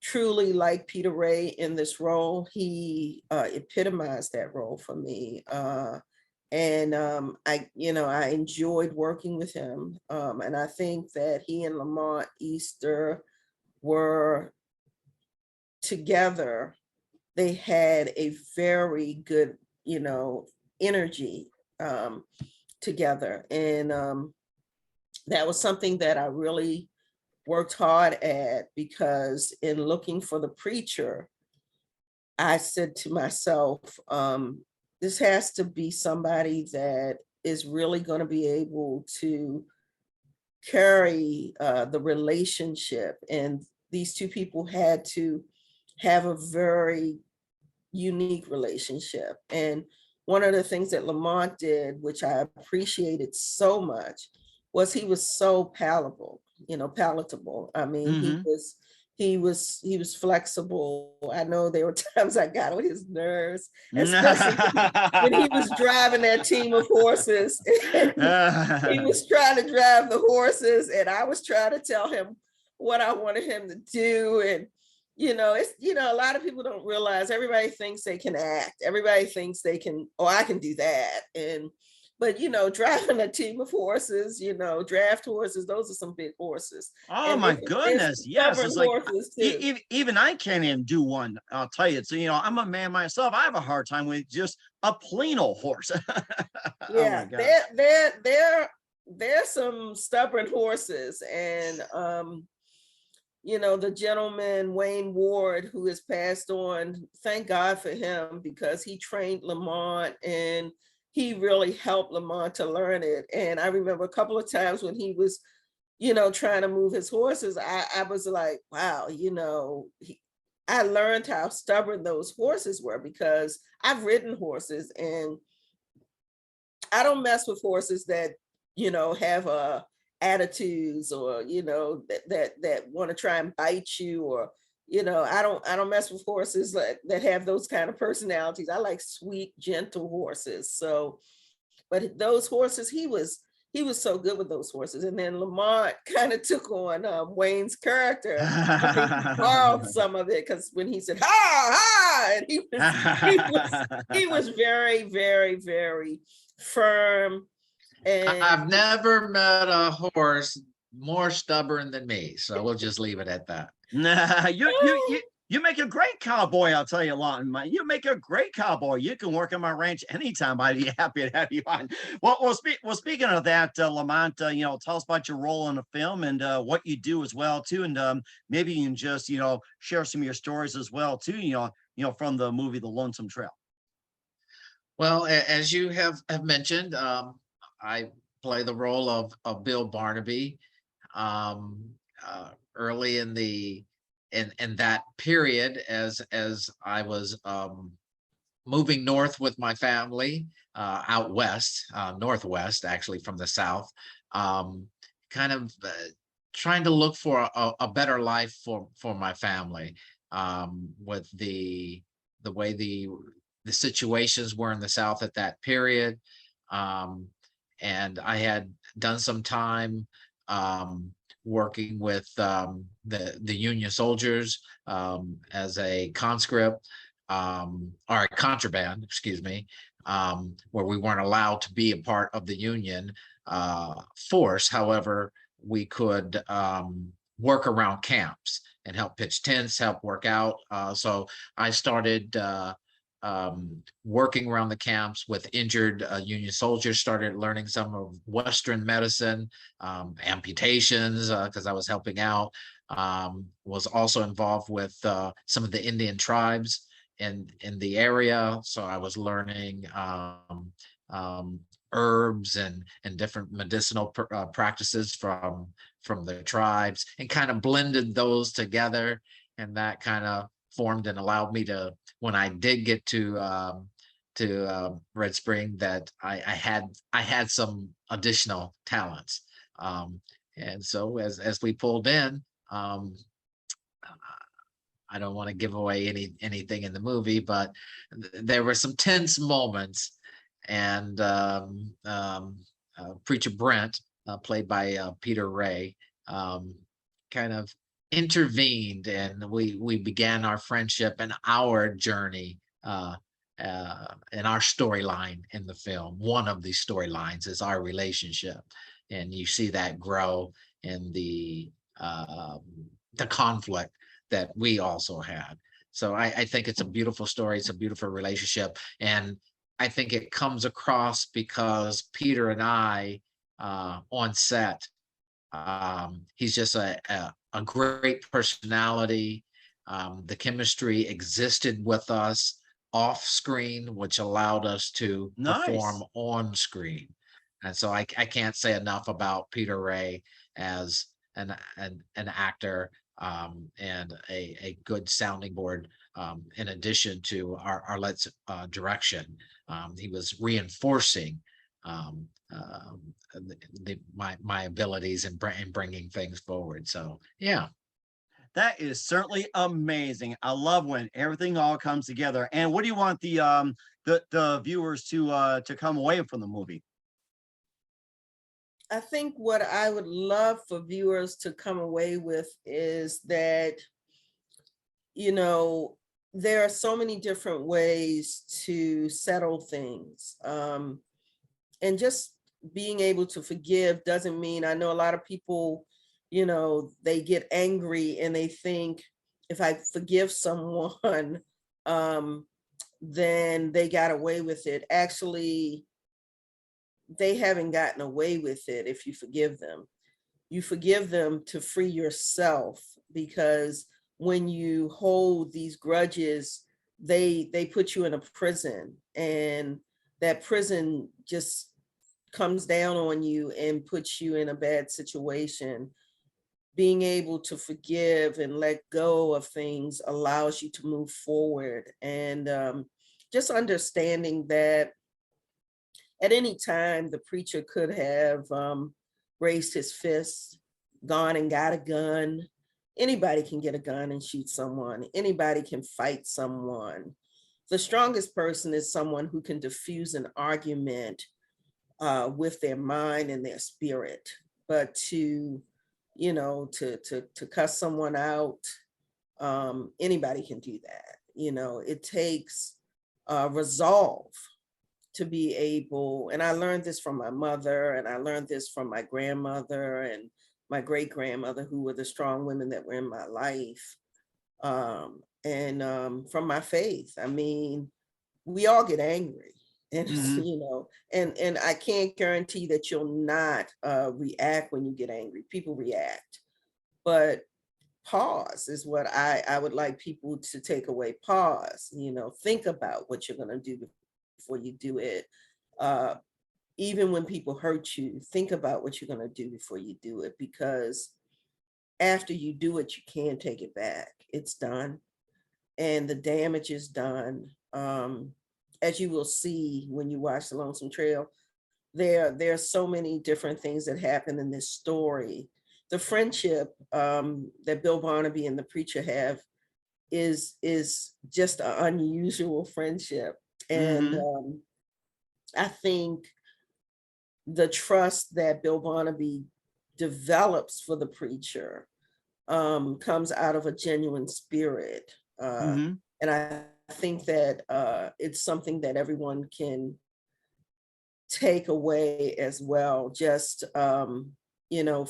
truly like Peter Ray in this role. He epitomized that role for me. And I enjoyed working with him. And I think that he and Lamont Easter were together. They had a very good, energy together. And that was something that I really worked hard at, because in looking for the preacher, I said to myself, this has to be somebody that is really going to be able to carry the relationship. And these two people had to have a very unique relationship. And one of the things that Lamont did, which I appreciated so much, was he was so palatable. I mean, he was flexible. I know there were times I got on his nerves, especially when he was driving that team of horses. He was trying to drive the horses, and I was trying to tell him what I wanted him to do. And it's a lot of people don't realize, everybody thinks they can act. Everybody thinks they can, I can do that. And but driving a team of horses, draft horses, those are some big horses. Oh And my there's goodness. some Yes. stubborn It's like horses too. even I can't even do one. I'll tell you. So, I'm a man myself. I have a hard time with just a plain old horse. Oh my Yeah, gosh. there's some stubborn horses. And the gentleman Wayne Ward, who has passed on, thank God for him, because he trained Lamont and he really helped Lamont to learn it. And I remember a couple of times when he was, trying to move his horses, I was like, wow, I learned how stubborn those horses were, because I've ridden horses and I don't mess with horses that, have attitudes, or, that want to try and bite you, or, I don't mess with horses that have those kind of personalities. I like sweet, gentle horses. So, but those horses, he was so good with those horses. And then Lamont kind of took on Wayne's character. I think he borrowed some of it, because when he said "ha ha," and he was very, very, very firm. And I've never met a horse more stubborn than me, so we'll just leave it at that. Nah, you make a great cowboy. I'll tell you, Lawton. You make a great cowboy. You can work on my ranch anytime. I'd be happy to have you on. Well, speaking of that, Lamont, tell us about your role in the film and what you do as well too, and maybe you can just share some of your stories as well too. From the movie The Lonesome Trail. Well, as you have mentioned, I play the role of Bill Barnaby. Early in that period, as I was moving north with my family, out west, northwest, actually, from the south, kind of trying to look for a better life for my family, with the way the situations were in the South at that period. And I had done some time working with the Union soldiers as a conscript, or a contraband, excuse me, where we weren't allowed to be a part of the Union force. However, we could work around camps and help pitch tents, help work out. So I started working around the camps with injured Union soldiers, started learning some of Western medicine, amputations, because I was helping out. Was also involved with some of the Indian tribes in the area. So I was learning herbs and different medicinal practices from the tribes, and kind of blended those together. And that kind of formed and allowed me to, when I did get to Red Spring, that I had some additional talents. And so as we pulled in, I don't want to give away anything in the movie, but there were some tense moments, and Preacher Brent, played by Peter Ray, kind of intervened, and we began our friendship and our journey, and our storyline in the film. One of the storylines is our relationship, and you see that grow in the conflict that we also had. So I think it's a beautiful story. It's a beautiful relationship, and I think it comes across because Peter and I, on set, he's just a great personality. The chemistry existed with us off screen, which allowed us to perform Nice. on screen. And so I can't say enough about Peter Ray as an actor, and a good sounding board, in addition to Arlette's direction. He was reinforcing my abilities in bringing things forward. So yeah. That is certainly amazing. I love when everything all comes together. And what do you want the viewers to come away from the movie? I think what I would love for viewers to come away with is that, there are so many different ways to settle things. and just being able to forgive doesn't mean, I know a lot of people, they get angry and they think if I forgive someone, then they got away with it. Actually, they haven't gotten away with it. If you forgive them, you forgive them to free yourself, because when you hold these grudges, they put you in a prison, and that prison just comes down on you and puts you in a bad situation. Being able to forgive and let go of things allows you to move forward. And just understanding that at any time the preacher could have raised his fist, gone and got a gun. Anybody can get a gun and shoot someone. Anybody can fight someone. The strongest person is someone who can diffuse an argument with their mind and their spirit. But to cuss someone out, anybody can do that. It takes resolve to be able, and I learned this from my mother, and I learned this from my grandmother and my great grandmother, who were the strong women that were in my life, and from my faith. I mean, we all get angry, and and I can't guarantee that you'll not react when you get angry. People react, but pause is what I would like people to take away. Pause, think about what you're going to do before you do it. Even when people hurt you, think about what you're going to do before you do it, because after you do it, you can't take it back. It's done, and the damage is done. As you will see when you watch The Lonesome Trail, there are so many different things that happen in this story. The friendship that Bill Barnaby and the preacher have is just an unusual friendship. And I think the trust that Bill Barnaby develops for the preacher comes out of a genuine spirit. And I think that it's something that everyone can take away as well. Just,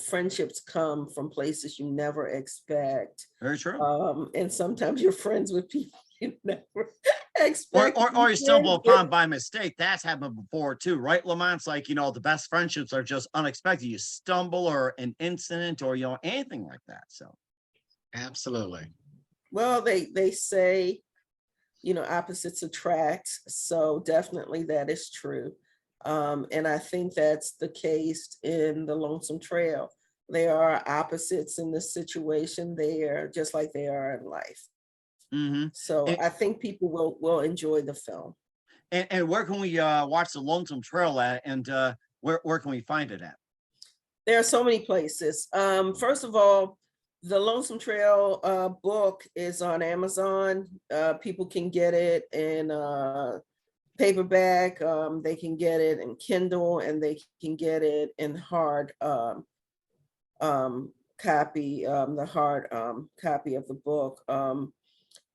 friendships come from places you never expect. Very true. And sometimes you're friends with people you never expect. Or you stumble upon by mistake. That's happened before too, right, Lamont? It's like, the best friendships are just unexpected. You stumble, or an incident, or, anything like that. So. Absolutely. Well, they say, opposites attract. So definitely that is true. And I think that's the case in The Lonesome Trail. There are opposites in this situation there, just like they are in life. So I think people will enjoy the film. And where can we watch The Lonesome Trail at? And where can we find it at? There are so many places. First of all, The Lonesome Trail book is on Amazon. People can get it in paperback. They can get it in Kindle, and they can get it in hard copy, the hard copy of the book.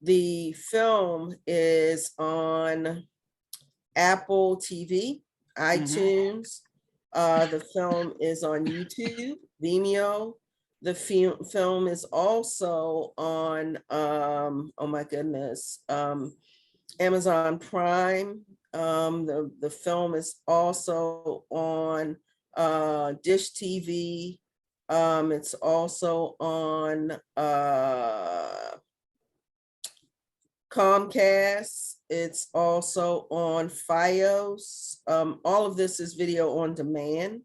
The film is on Apple TV, iTunes. The film is on YouTube, Vimeo. The film is also on, oh my goodness, Amazon Prime. The film is also on Dish TV. It's also on Comcast. It's also on Fios. All of this is video on demand.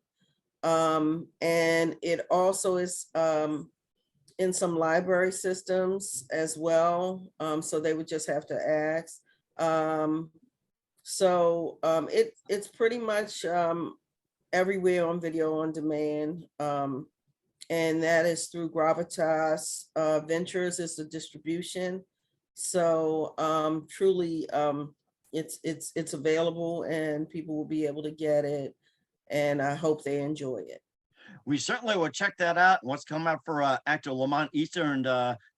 And it also is in some library systems as well. So they would just have to ask. It's pretty much everywhere on video on demand. And that is through Gravitas Ventures is the distribution. So truly it's available, and people will be able to get it. And I hope they enjoy it. We certainly will check that out. What's coming up for actor Lamont Easter and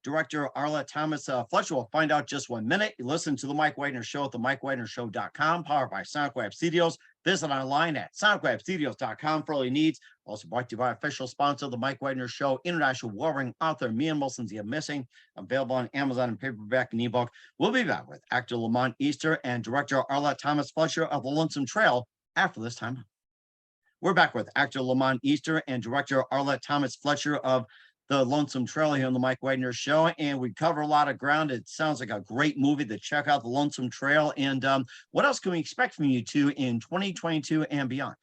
director Arlette Thomas-Fletcher. We'll find out just 1 minute. You listen to the Mike Wagner Show at the MikeWagnerShow.com, powered by SonicWeb Studios. Visit online at SonicWebStudios.com for all your needs. Also brought to you by official sponsor of the Mike Wagner Show, international warring author Mia Wilson's The Missing, available on Amazon and paperback and ebook. We'll be back with actor Lamont Easter and director Arlette Thomas-Fletcher of the Lonesome Trail after this time. We're back with actor Lamont Easter and director Arlette Thomas-Fletcher of the Lonesome Trail here on the Mike Wagner Show, and we cover a lot of ground. It sounds like a great movie to check out, the Lonesome Trail. And what else can we expect from you two in 2022 and beyond?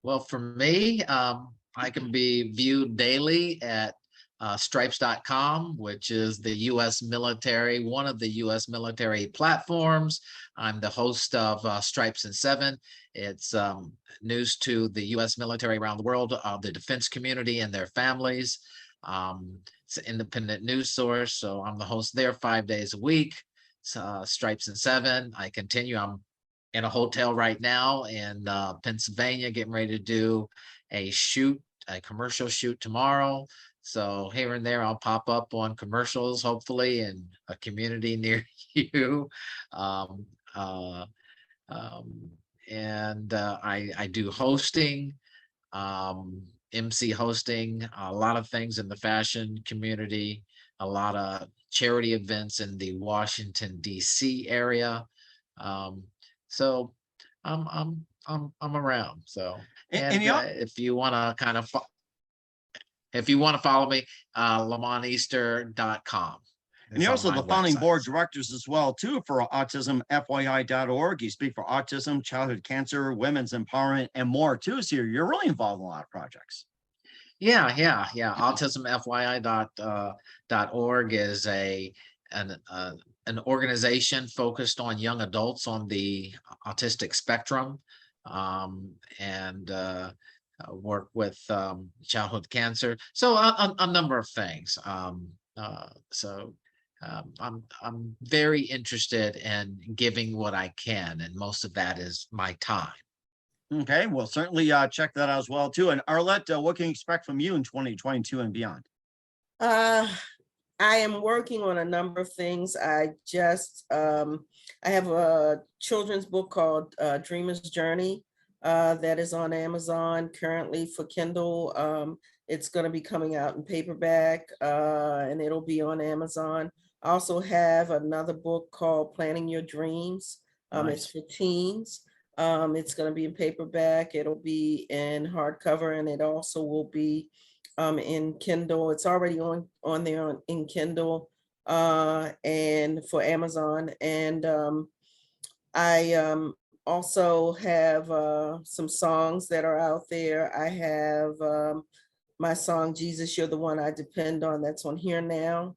Well, for me, I can be viewed daily at stripes.com, which is the U.S. military, one of the U.S. military platforms. I'm the host of Stripes and Seven. It's news to the U.S. military around the world, the defense community and their families. It's an independent news source, so I'm the host there 5 days a week. Stripes and Seven. I continue. I'm in a hotel right now in Pennsylvania, getting ready to do a commercial shoot tomorrow. So here and there, I'll pop up on commercials, hopefully, in a community near you. I do hosting, MC hosting, a lot of things in the fashion community, a lot of charity events in the Washington, D.C. area. So I'm around. So, and if you want to kind of follow me, LamontEaster.com. And you're also the founding board directors as well, too, for autismfyi.org. You speak for autism, childhood cancer, women's empowerment, and more, too. So you're really involved in a lot of projects. Yeah. autismfyi.org is an organization focused on young adults on the autistic spectrum, and work with childhood cancer. So a number of things. I'm very interested in giving what I can, and most of that is my time. Okay, well, certainly check that out as well, too. And Arlette, what can you expect from you in 2022 and beyond? I am working on a number of things. I have a children's book called Dreamer's Journey that is on Amazon currently for Kindle. It's going to be coming out in paperback and it'll be on Amazon. I also have another book called Planning Your Dreams. Nice. It's for teens. It's going to be in paperback. It'll be in hardcover, and it also will be in Kindle. It's already on there in Kindle and for Amazon. And I also have some songs that are out there. I have my song, Jesus, You're the One I Depend On, that's on HereNow.com.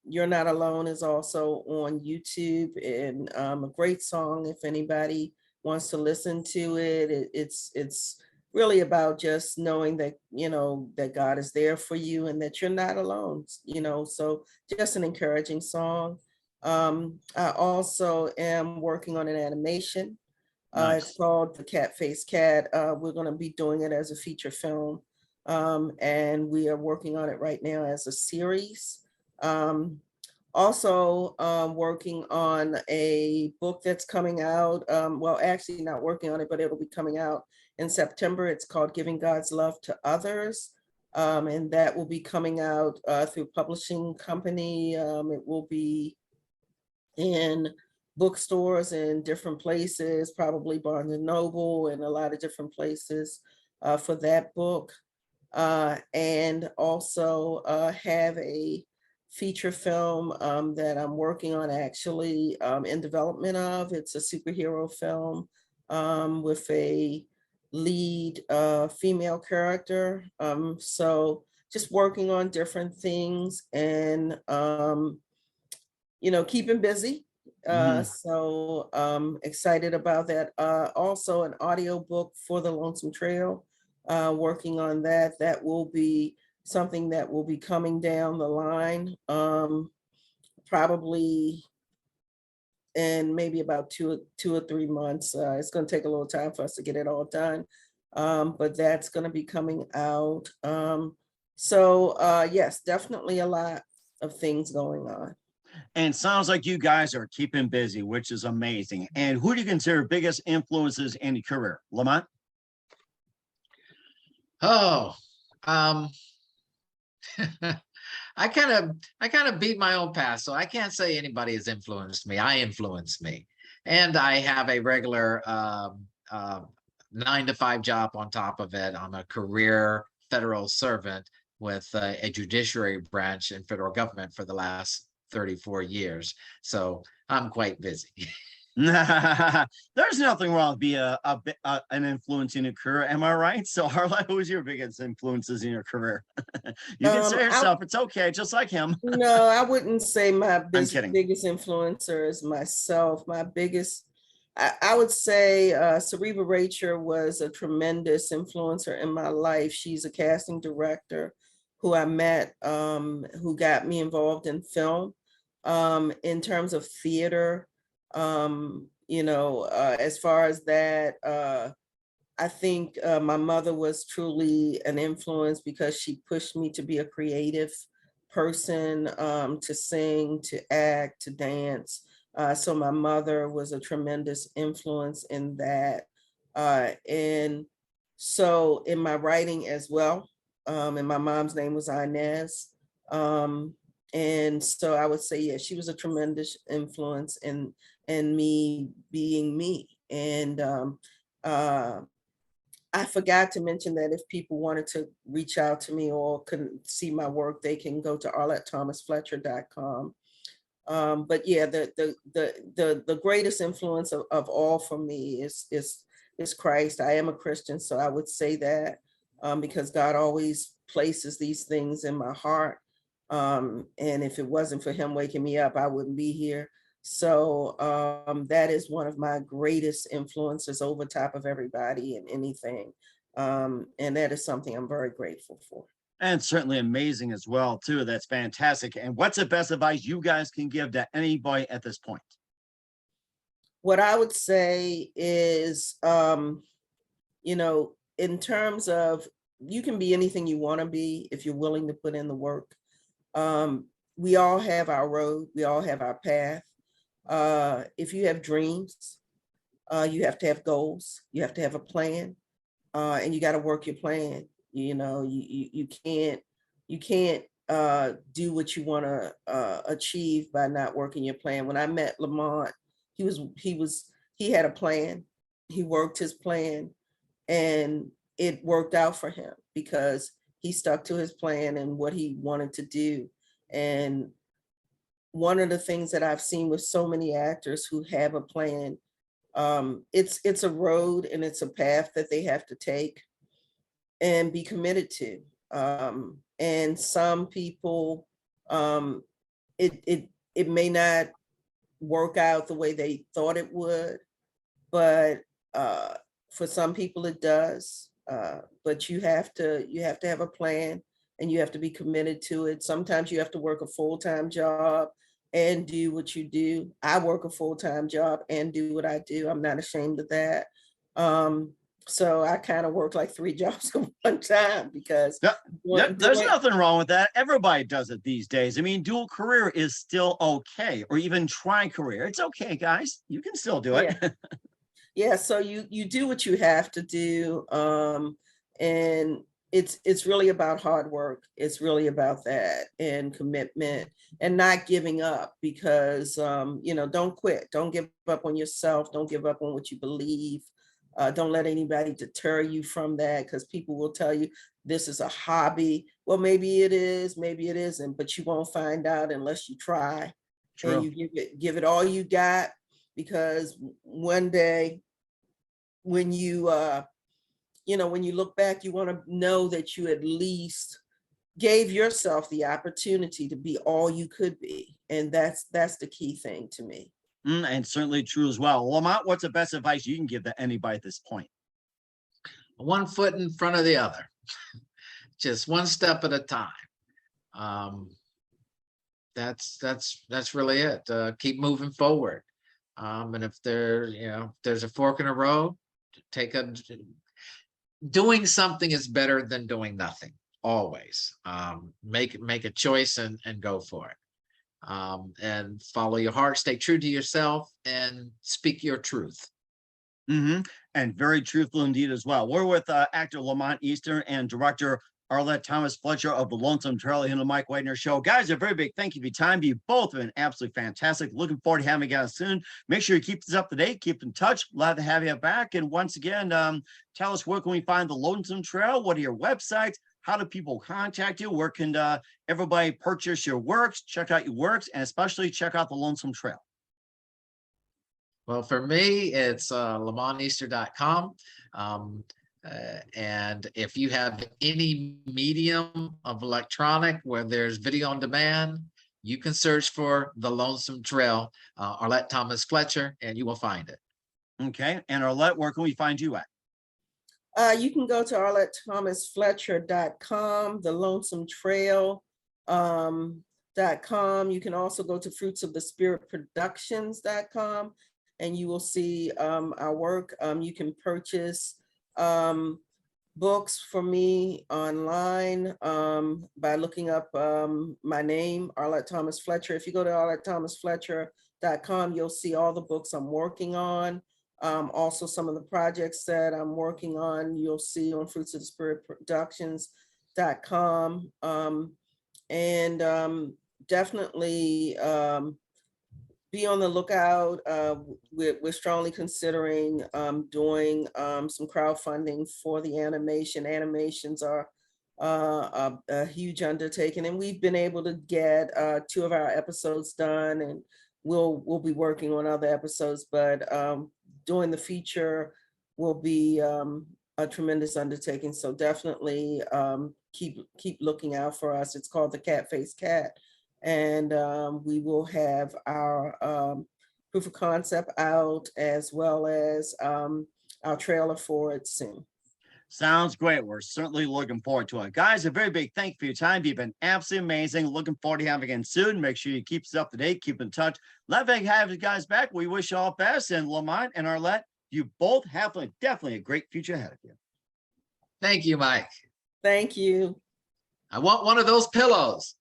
You're Not Alone is also on YouTube, and a great song if anybody wants to listen to it. It's really about just knowing that, that God is there for you and that you're not alone, so just an encouraging song. I also am working on an animation. Nice. It's called The Cat Face Cat. We're going to be doing it as a feature film. And we are working on it right now as a series. Also working on a book that's coming out. Well, actually not working on it, but it'll be coming out in September. It's called Giving God's Love to Others. And that will be coming out through a publishing company. It will be in bookstores in different places, probably Barnes and Noble and a lot of different places for that book. And also have a feature film that I'm working on, actually in development of. It's a superhero film with a lead female character. So just working on different things and keeping busy. So excited about that. Also an audio book for the Lonesome Trail, working on that. That will be something that will be coming down the line, probably in maybe about two or 3 months. It's going to take a little time for us to get it all done. But that's going to be coming out. Yes, definitely a lot of things going on. And sounds like you guys are keeping busy, which is amazing. And who do you consider biggest influences in your career? Lamont? Oh, um, I kind of beat my own past, so I can't say anybody has influenced me. I influence me, and I have a regular 9 to 5 job on top of it. I'm a career federal servant with a judiciary branch in federal government for the last 34 years, so I'm quite busy. There's nothing wrong with being an influence in your career. Am I right? So, Arlette, who's your biggest influences in your career? You can say yourself. It's okay, just like him. No, I wouldn't say my kidding. biggest influencer is myself. My biggest, I would say Cereba Rachel was a tremendous influencer in my life. She's a casting director who I met, who got me involved in film. In terms of theater, as far as that, I think my mother was truly an influence because she pushed me to be a creative person, to sing, to act, to dance. So my mother was a tremendous influence in that. And so in my writing as well, and my mom's name was Inez. And so I would say, yeah, she was a tremendous influence in me being me. And I forgot to mention that if people wanted to reach out to me or couldn't see my work, they can go to ArletteThomas-Fletcher.com. But yeah, the greatest influence of all for me is Christ. I am a Christian, so I would say that because God always places these things in my heart. And if it wasn't for him waking me up, I wouldn't be here. So that is one of my greatest influences over top of everybody and anything. And that is something I'm very grateful for. And certainly amazing as well, too. That's fantastic. And what's the best advice you guys can give to anybody at this point? What I would say is, in terms of you can be anything you want to be if you're willing to put in the work. We all have our road. We all have our path. If you have dreams, you have to have goals. You have to have a plan, and you got to work your plan. You can't do what you want to achieve by not working your plan. When I met Lamont, he had a plan. He worked his plan, and it worked out for him because he stuck to his plan and what he wanted to do. And one of the things that I've seen with so many actors who have a plan, it's a road and it's a path that they have to take and be committed to. And some people, it may not work out the way they thought it would, but for some people it does. But you have to have a plan and you have to be committed to it. Sometimes you have to work a full-time job and do what you do. I work a full-time job and do what I do. I'm not ashamed of that. So I kind of work like 3 jobs at one time because there's nothing wrong with that. Everybody does it these days. I mean, dual career is still okay, or even tri-career. It's okay, guys. You can still do it. Yeah. Yeah, so you do what you have to do, and it's really about hard work. It's really about that and commitment and not giving up because don't quit. Don't give up on yourself. Don't give up on what you believe. Don't let anybody deter you from that because people will tell you this is a hobby. Well, maybe it is, maybe it isn't, but you won't find out unless you try. True. And you give it all you got, because one day when you when you look back, you want to know that you at least gave yourself the opportunity to be all you could be. And that's the key thing to me. And certainly true as well. Lamont, what's the best advice you can give to anybody at this point? One foot in front of the other, just one step at a time. That's really it. Keep moving forward. And if there's a fork in the road, doing something is better than doing nothing. Always. Make a choice and go for it. And follow your heart, stay true to yourself, and speak your truth. And very truthful indeed as well. We're with actor Lamont Easter and director Arlette Thomas-Fletcher of the Lonesome Trail in the Mike Widener Show. Guys, a very big thank you for your time. You both have been absolutely fantastic. Looking forward to having you guys soon. Make sure you keep this up to date, keep in touch. Glad to have you back. And once again, tell us, where can we find the Lonesome Trail? What are your websites? How do people contact you? Where can everybody purchase your works, check out your works, and especially check out the Lonesome Trail? Well, for me, it's lamonteaster.com. And if you have any medium of electronic where there's video on demand, you can search for the Lonesome Trail, Arlette Thomas-Fletcher, and you will find it. Okay. And Arlette, where can we find you at? You can go to arlettethomasfletcher.com, the Lonesome Trail .com. You can also go to fruitsofthespiritproductions.com, and you will see our work. You can purchase books for me online by looking up my name, Arlette Thomas-Fletcher. If you go to arlettethomasfletcher.com, you'll see all the books I'm working on. Also some of the projects that I'm working on, you'll see on fruitsofthespiritproductions.com. Definitely be on the lookout. We're strongly considering doing some crowdfunding for the animation. Animations are a huge undertaking, and we've been able to get 2 of our episodes done, and we'll be working on other episodes, but doing the feature will be a tremendous undertaking. So definitely keep looking out for us. It's called The Cat Face Cat. And we will have our proof of concept out, as well as our trailer for it soon. Sounds great. We're certainly looking forward to it. Guys, a very big thank you for your time. You've been absolutely amazing. Looking forward to having you again soon. Make sure you keep us up to date, keep in touch. Love to have you guys back. We wish you all best. And Lamont and Arlette, you both have definitely a great future ahead of you. Thank you, Mike. Thank you. I want one of those pillows.